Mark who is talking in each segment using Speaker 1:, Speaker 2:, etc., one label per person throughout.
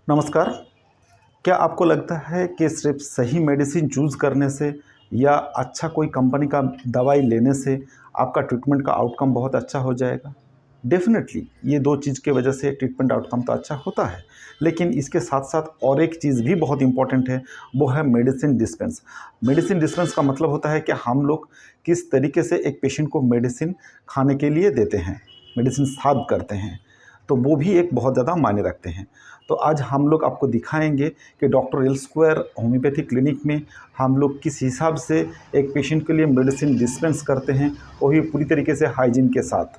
Speaker 1: नमस्कार। क्या आपको लगता है कि सिर्फ सही मेडिसिन चूज़ करने से या अच्छा कोई कंपनी का दवाई लेने से आपका ट्रीटमेंट का आउटकम बहुत अच्छा हो जाएगा? डेफ़िनेटली ये 2 चीज़ की वजह से ट्रीटमेंट आउटकम तो अच्छा होता है। लेकिन इसके साथ-साथ और एक चीज़ भी बहुत इम्पोर्टेंट है, वो है मेडिसिन डिस्पेंस। मेडिसिन डिस्पेंस का मतलब होता है कि हम लोग किस तरीके से एक पेशेंट को मेडिसिन खाने के लिए देते हैं, मेडिसिन सर्व करते हैं। तो वो भी एक बहुत ज़्यादा मायने रखते हैं। तो आज हम लोग आपको दिखाएँगे कि doctor L square homeopathy clinic में हम लोग किस हिसाब से एक पेशेंट के लिए मेडिसिन डिस्पेंस करते हैं, वो भी पूरी तरीके से हाइजीन के साथ।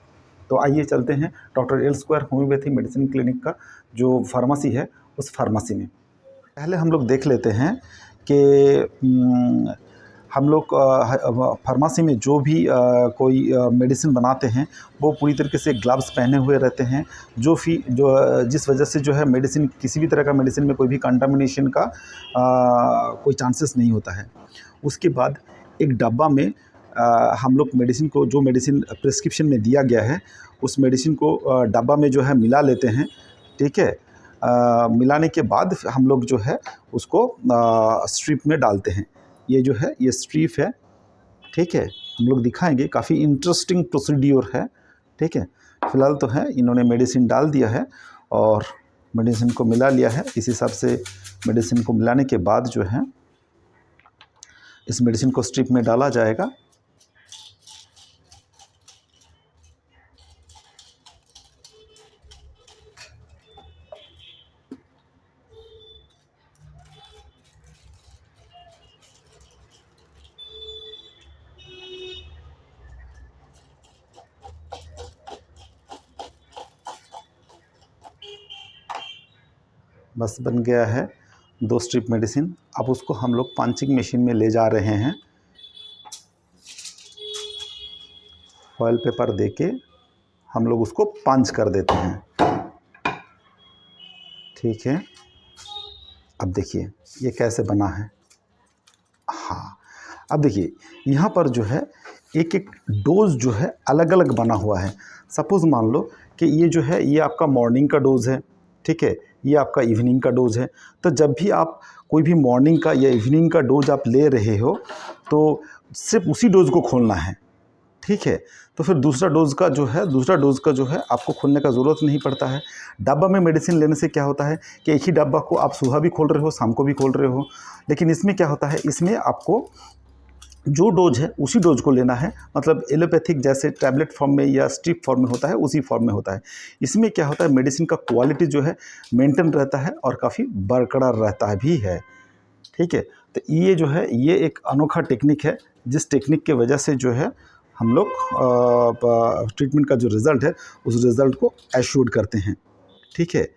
Speaker 1: तो आइए चलते हैं doctor L square homeopathy medicine clinic का जो फार्मेसी है, उस फार्मेसी में। पहले हम लोग देख लेते हैं कि हम लोग फार्मेसी में जो भी कोई मेडिसिन बनाते हैं, वो पूरी तरीके से ग्लव्स पहने हुए रहते हैं, जिस वजह से जो है मेडिसिन, किसी भी तरह का मेडिसिन में कोई भी कंटामिनेशन का कोई चांसेस नहीं होता है। उसके बाद एक डब्बा में हम लोग मेडिसिन को, जो मेडिसिन प्रिस्क्रिप्शन में दिया गया है, उस मेडिसिन को डब्बा में जो है मिला लेते हैं, ठीक है? मिलाने के बाद हम लोग जो है उसको स्ट्रिप में डालते हैं। ये जो है ये स्ट्रिप है, ठीक है? हम लोग दिखाएंगे, काफ़ी इंटरेस्टिंग प्रोसीड्योर है, ठीक है? फ़िलहाल तो है, इन्होंने मेडिसिन डाल दिया है और मेडिसिन को मिला लिया है। इस हिसाब से मेडिसिन को मिलाने के बाद जो है इस मेडिसिन को स्ट्रिप में डाला जाएगा। बस बन गया है 2 स्ट्रिप मेडिसिन। अब उसको हम लोग पंचिंग मशीन में ले जा रहे हैं। फॉयल पेपर देके हम लोग उसको पंच कर देते हैं, ठीक है? अब देखिए ये कैसे बना है। हाँ, अब देखिए यहाँ पर जो है एक एक डोज़ जो है अलग अलग बना हुआ है। सपोज़ मान लो कि ये जो है ये आपका मॉर्निंग का डोज़ है, ठीक है? ये आपका इवनिंग का डोज़ है। तो जब भी आप कोई भी मॉर्निंग का या इवनिंग का डोज़ आप ले रहे हो, तो सिर्फ उसी डोज़ को खोलना है, ठीक है? तो फिर दूसरा डोज़ का जो है आपको खोलने का ज़रूरत नहीं पड़ता है। डब्बा में मेडिसिन लेने से क्या होता है कि एक ही डब्बा को आप सुबह भी खोल रहे हो, शाम को भी खोल रहे हो। लेकिन इसमें क्या होता है, इसमें आपको जो डोज़ है उसी डोज़ को लेना है। मतलब एलोपैथिक जैसे टैबलेट फॉर्म में या स्ट्रिप फॉर्म में होता है, उसी फॉर्म में होता है। इसमें क्या होता है, मेडिसिन का क्वालिटी जो है मेंटेन रहता है और काफ़ी बरकरार रहता है भी है, ठीक है? तो ये जो है ये एक अनोखा टेक्निक है, जिस टेक्निक की वजह से जो है हम लोग ट्रीटमेंट का जो रिज़ल्ट है उस रिज़ल्ट को एश्योर्ड करते हैं, ठीक है?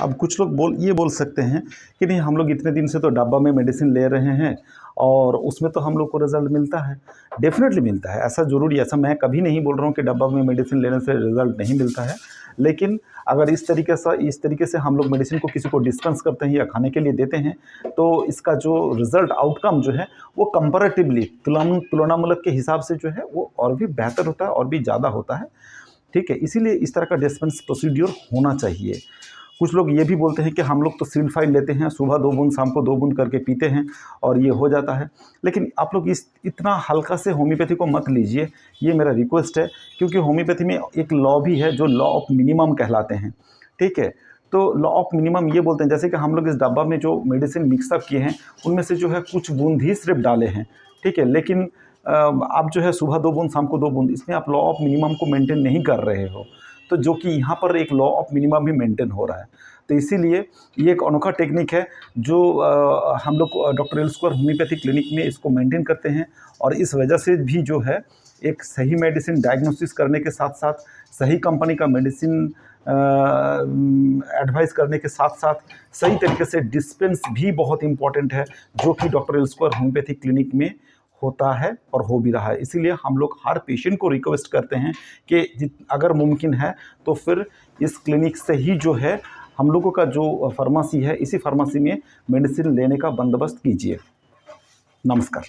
Speaker 1: अब कुछ लोग ये बोल सकते हैं कि नहीं, हम लोग इतने दिन से तो डब्बा में मेडिसिन ले रहे हैं और उसमें तो हम लोग को रिज़ल्ट मिलता है। डेफ़िनेटली मिलता है, ऐसा मैं कभी नहीं बोल रहा हूँ कि डब्बा में मेडिसिन लेने से रिज़ल्ट नहीं मिलता है। लेकिन अगर इस तरीके से हम लोग मेडिसिन को किसी को डिस्पेंस करते हैं या खाने के लिए देते हैं, तो इसका जो रिज़ल्ट आउटकम जो है वो कंपैरेटिवली तुलनामूलक के हिसाब से जो है वो और भी बेहतर होता है और भी ज़्यादा होता है, ठीक है? इसीलिए इस तरह का डिस्पेंस प्रोसीड्योर होना चाहिए। कुछ लोग ये भी बोलते हैं कि हम लोग तो सील फाइल लेते हैं, सुबह 2 बूंद, शाम को 2 बूंद करके पीते हैं और ये हो जाता है। लेकिन आप लोग इतना हल्का से होम्योपैथी को मत लीजिए, ये मेरा रिक्वेस्ट है। क्योंकि होम्योपैथी में एक लॉ भी है जो लॉ ऑफ मिनिमम कहलाते हैं, ठीक है? तो लॉ ऑफ मिनिमम ये बोलते हैं, जैसे कि हम लोग इस डब्बा में जो मेडिसिन मिक्सअप किए हैं, उनमें से जो है कुछ बूंद ही सिर्फ डाले हैं, ठीक है? लेकिन आप जो है सुबह 2 बूंद, शाम को 2 बूंद, इसमें आप लॉ ऑफ मिनिमम को मेंटेन नहीं कर रहे हो। तो जो कि यहाँ पर एक लॉ ऑफ मिनिमम भी मेंटेन हो रहा है। तो इसीलिए ये एक अनोखा टेक्निक है जो हम लोग doctor L square homeopathy clinic में इसको मेंटेन करते हैं। और इस वजह से भी जो है एक सही मेडिसिन डायग्नोसिस करने के साथ-साथ, सही कंपनी का मेडिसिन एडवाइस करने के साथ-साथ, सही तरीके से डिस्पेंस भी बहुत इम्पोर्टेंट है, जो कि doctor L square homeopathy clinic में होता है और हो भी रहा है। इसीलिए हम लोग हर पेशेंट को रिक्वेस्ट करते हैं कि अगर मुमकिन है तो फिर इस क्लिनिक से ही जो है हम लोगों का जो फार्मेसी है, इसी फार्मेसी में मेडिसिन लेने का बंदोबस्त कीजिए। नमस्कार।